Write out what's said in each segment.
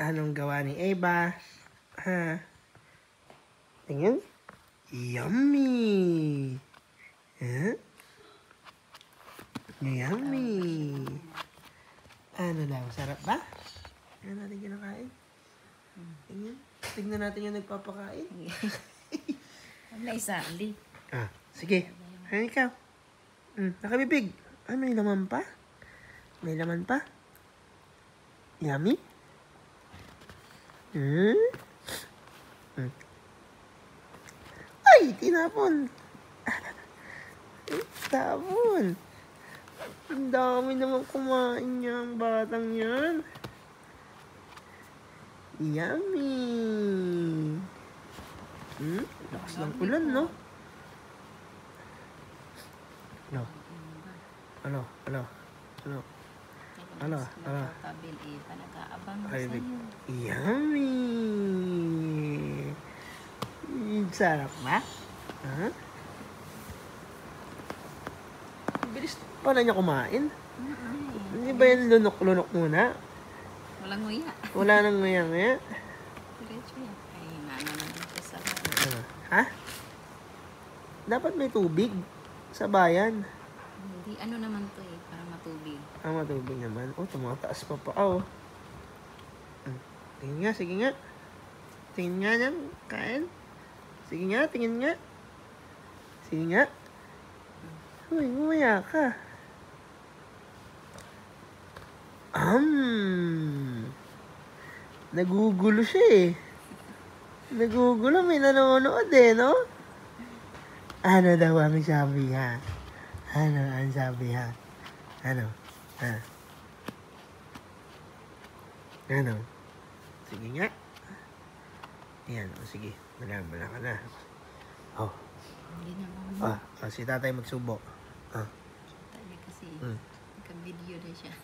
Anong gawa ni Eva? Ha? Tingin? Yummy! Huh? Yummy! Ano daw? Sarap ba? Tingnan natin kinakain. Tingnan. Tignan natin yung nagpapakain. Wala isali. Sige. Ano ikaw? Nakabibig. May laman pa? May laman pa? Yummy? Ay! Tinapon! Tapon! Ang dami naman kumain niya ang batang yan. Yummy! Lakas ng ulan, no? Ano? Tabil Eva, nag-aabang Ay, sa'yo. yummy! Sarap ba? Bilis pala niya kumain. Hindi ba yan lunok-lunok muna? Walang nguya. Wala nang ngaya-ngaya. Diretso yan. Ay, naano naman ito sa... Ha? Dapat may tubig sa bayan. Hindi, ano naman to eh, para matubig. Matubig naman. Tumataas pa. Tingin nga, sige nga. Tingin nga yan, kain. Sige nga, tingin nga. Sige nga. Uy, umaya ka. Nagugulo siya eh. Nagugulo, may nanonood eh, no? Ano daw ang sabi ha? Ano ang sabi ha? Ano? Ano? Sige nga. Yan, sige. Wala ka na. Hindi naman. Si tatay magsubo. Tayo kasi, naka-video na siya.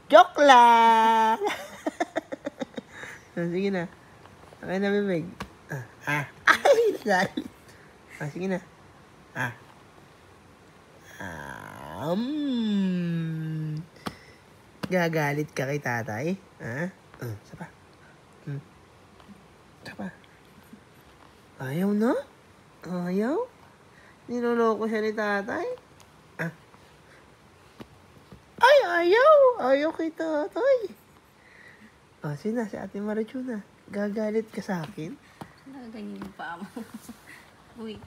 Joke lang! Sige na. Okay na, bibig. Ay, nagalit. Sige na. Gagalit ka kay tatay? Sapa. Sapa. Ayaw na? Ayaw? Niloloko siya ni tatay? Ay, ayaw! Ayaw kay tatay. Sina, si Ate Marichuna. Gagalit ka sa akin? Nagaganyan yung paa mo. Uy.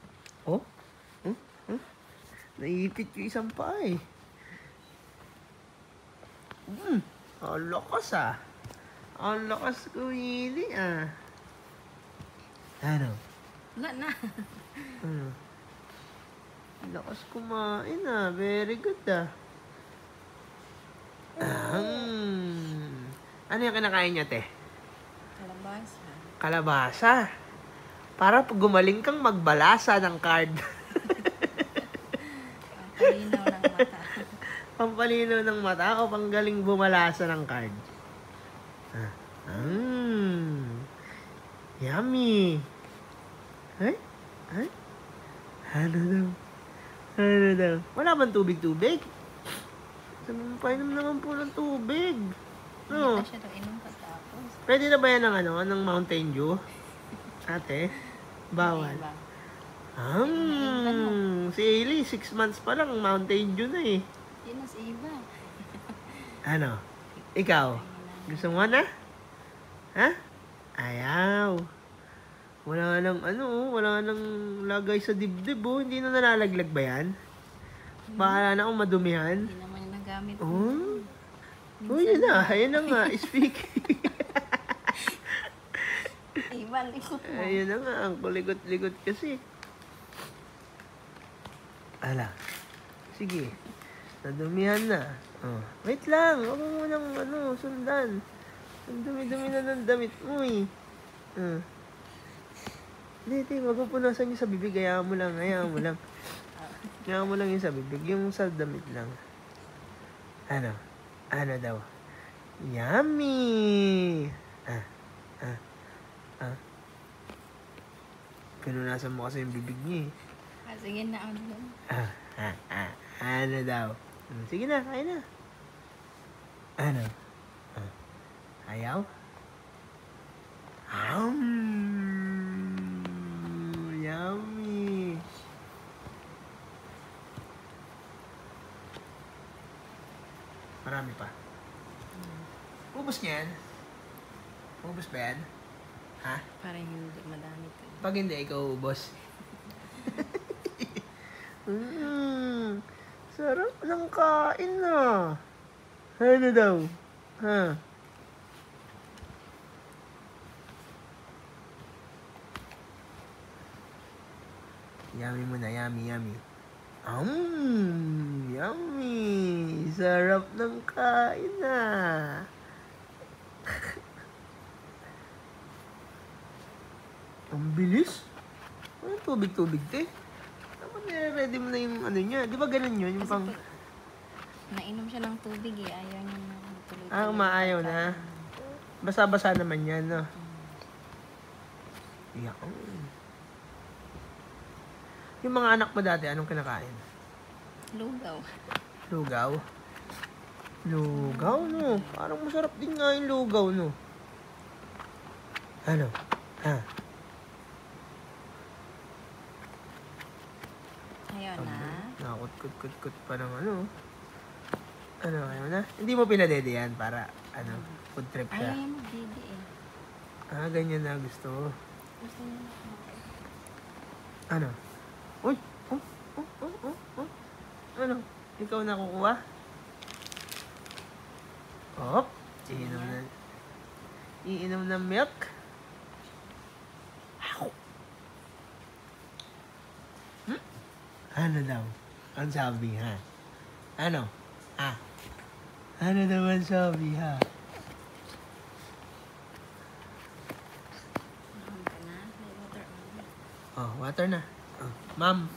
Naipit yung isang paa eh. Ang lakas Ang lakas kumili Ano? Wala na. Ang lakas kumain Very good Ano yung kinakain niya, te? Kalabasa. Kalabasa. Para pag gumaling kang magbalasa ng card. Pampalinaw ng mata. Pampalinaw ng mata o panggaling bumalasa ng card? Yummy. Ay? Ano daw? Wala bang tubig-tubig? Painom naman po ng tubig. Hindi siya daw inom pagkapos. Pwede na ba yan ng Mountain Dew? Ate? Bawal. Si Ailey, 6 months pa lang, Mountain Dew na eh. Yun na si Eva. Ano? Ikaw? Gusto mo na? Ha? Ayaw. Wala nang lagay sa dibdib Hindi na nalalaglag ba yan? Bahala na akong madumihan. Hindi naman yung nagamit. Yun na nga, speak. Eva, likot mo. Ayun na nga, ang kuligot-ligot kasi. Sige. Nadumihan na. Wait lang, huwag mo munang sundan. Ang dumi-dumi na ng damit mo eh. Hindi, wag mo punasan yung sa bibig. Hayaan mo lang. Hayaan mo lang yung sa bibig. Yung sa damit lang. Ano daw? Yummy! Pinunasan mo kasi yung bibig niya eh. Sige na, Ano daw? Sige na, kain na. Ano? Ayaw? Yummy. Marami pa. Ubus niyan? Ubus ba yan? Ha? Parang hindi madami to. Pag hindi, ikaw ubos. Sarap ng kain na. Ano daw? Ha? Yummy mo na, yummy, yummy. Yummy. Sarap ng kain na. Ang bilis. Ano tubig-tubig, te? Dapat nire-ready mo na yung ano niya. Di ba ganun yun? Yung Kasi pang... nainom siya ng tubig eh. Ayaw niya na tuloy-tuloy. Umaayaw na. Basa-basa naman yan, no? Iyak. Yung mga anak mo dati, anong kinakain? Lugaw. Lugaw? Lugaw, no? Parang masarap din nga yung lugaw, no? Ano? Ha? Ayaw na. Nakakut-kut-kut pa ng ano. Ano, ayaw na? Hindi mo pinadede yan para, ano, food trip Ayaw siya. niya magdidi eh. Ganyan na gusto. Gusto niya na. Ano? Uy! Ano? Ikaw na kukuha? Hop! Iinom na. Iinom ng milk. Ano daw? Ang sabi, ha? Ano? Ha? Ano daw ang sabi, ha? Mahal ka na. May water on. Oh, water na. Oh, ma'am.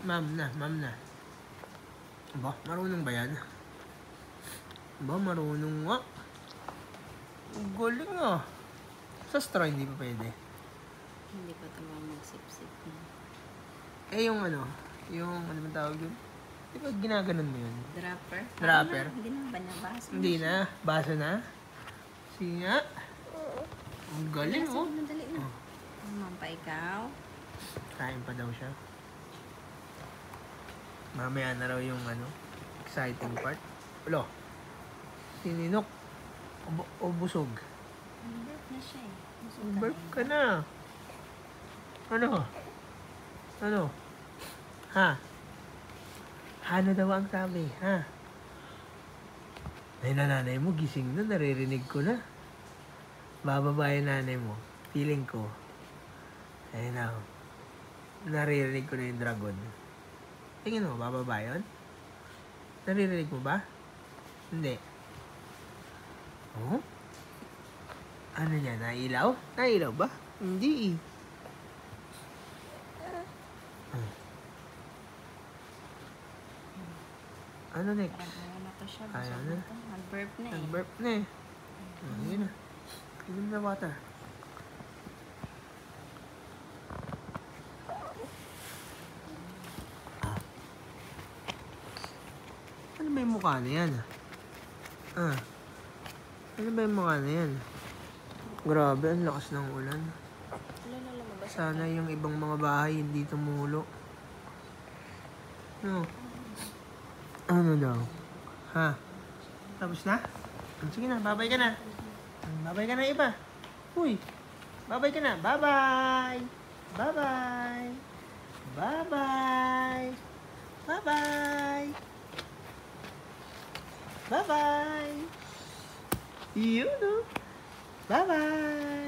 Ma'am na. Ba, marunong ba yan? Ba, marunong nga. Ang galing ah. Sa straw, hindi pa pwede. Hindi pa ito magsip-sip na. Yung ano man tawag yun? Di ba ginaganon mo yun? Dropper? Dropper? Hindi na ba nabasa? Hindi na. Basa na. Sige nga. Ang galing oh. Madali na. Ma'am pa ikaw? Kain pa daw siya. Mamaya na raw yung exciting part. Ulo. Sininok. O busog. Burp na siya eh. Burp ka na. Ano? Ha? Ano daw ang sabi? Ha? Ay, nanay mo, gising na. Naririnig ko na. Bababa yung nanay mo. Feeling ko. Ayun na. Naririnig ko na yung dragon. Tingin mo, bababa yun? Naririnig mo ba? Hindi. Oh? Ano niya? Nailaw? Nailaw ba? Hindi. Ano next? Ayaw na to siya. Ayaw Busog na. na to. Nag-burp na eh. Nag-burp na eh. Yun na. Inom na water. Ano ba yung mukha na yan? Ano ba yung mukha na yan? Grabe, ang lakas ng ulan. Lumabas. Sana yung ibang mga bahay hindi tumulo. No. Ano daw? Ha? Tapos na? Sige na, babay ka na. Babay ka na iba. Uy, babay ka na. Bye-bye! Bye-bye! Bye-bye! Bye-bye! Bye-bye! Yun, no? Bye-bye!